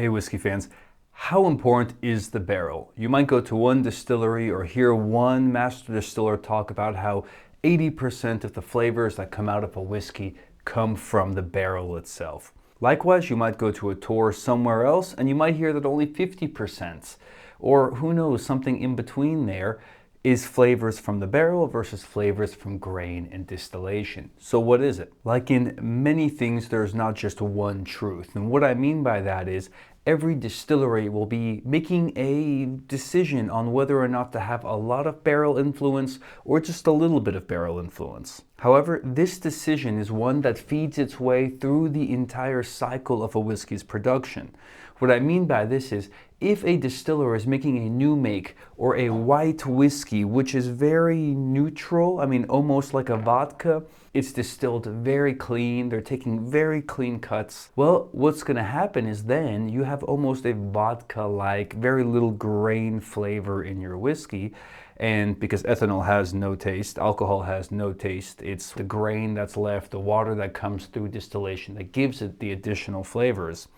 Hey whiskey fans, how important is the barrel? You might go to one distillery or hear one master distiller talk about how 80% of the flavors that come out of a whiskey come from the barrel itself. Likewise, you might go to a tour somewhere else and you might hear that only 50%, or who knows, something in between there, is flavors from the barrel versus flavors from grain and distillation. So what is it? Like in many things, there's not just one truth. And what I mean by that is every distillery will be making a decision on whether or not to have a lot of barrel influence or just a little bit of barrel influence. However, this decision is one that feeds its way through the entire cycle of a whiskey's production. What I mean by this is, if a distiller is making a new make or a white whiskey, which is very neutral, almost like a vodka, it's distilled very clean, they're taking very clean cuts. Well, what's gonna happen is then you have almost a vodka-like, very little grain flavor in your whiskey. And because ethanol has no taste, alcohol has no taste, it's the grain that's left, the water that comes through distillation that gives it the additional flavors.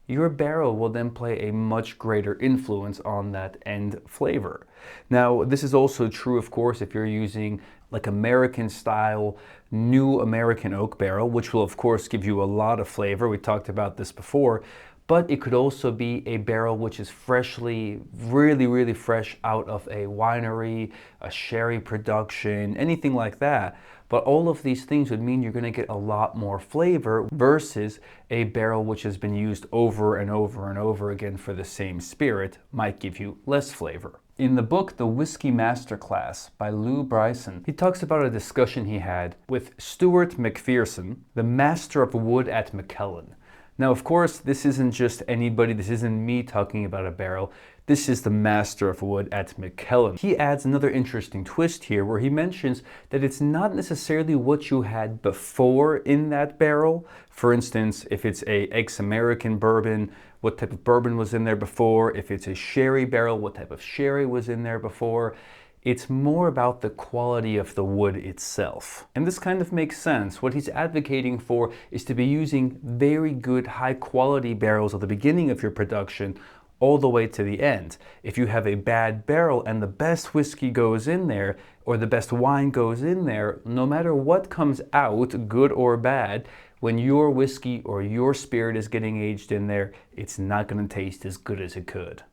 Your barrel will then play a much greater influence on that end flavor. Now, this is also true, of course, if you're using like American style, new American oak barrel, which will of course give you a lot of flavor. We talked about this before, but it could also be a barrel which is freshly, really fresh out of a winery, a sherry production, anything like that. But all of these things would mean you're going to get a lot more flavor versus a barrel which has been used over and over and over again for the same spirit might give you less flavor. In the book, The Whiskey Masterclass by Lou Bryson, he talks about a discussion he had with Stuart McPherson, the master of wood at Macallan. Now, of course, this isn't just anybody, this isn't me talking about a barrel. This is the master of wood at Macallan. He adds another interesting twist here where he mentions that it's not necessarily what you had before in that barrel. For instance, if it's a ex-American bourbon, what type of bourbon was in there before? If it's a sherry barrel, what type of sherry was in there before? It's more about the quality of the wood itself. And this kind of makes sense. What he's advocating for is to be using very good, high quality barrels at the beginning of your production all the way to the end. If you have a bad barrel and the best whiskey goes in there, or the best wine goes in there, no matter what comes out, good or bad, when your whiskey or your spirit is getting aged in there, it's not going to taste as good as it could.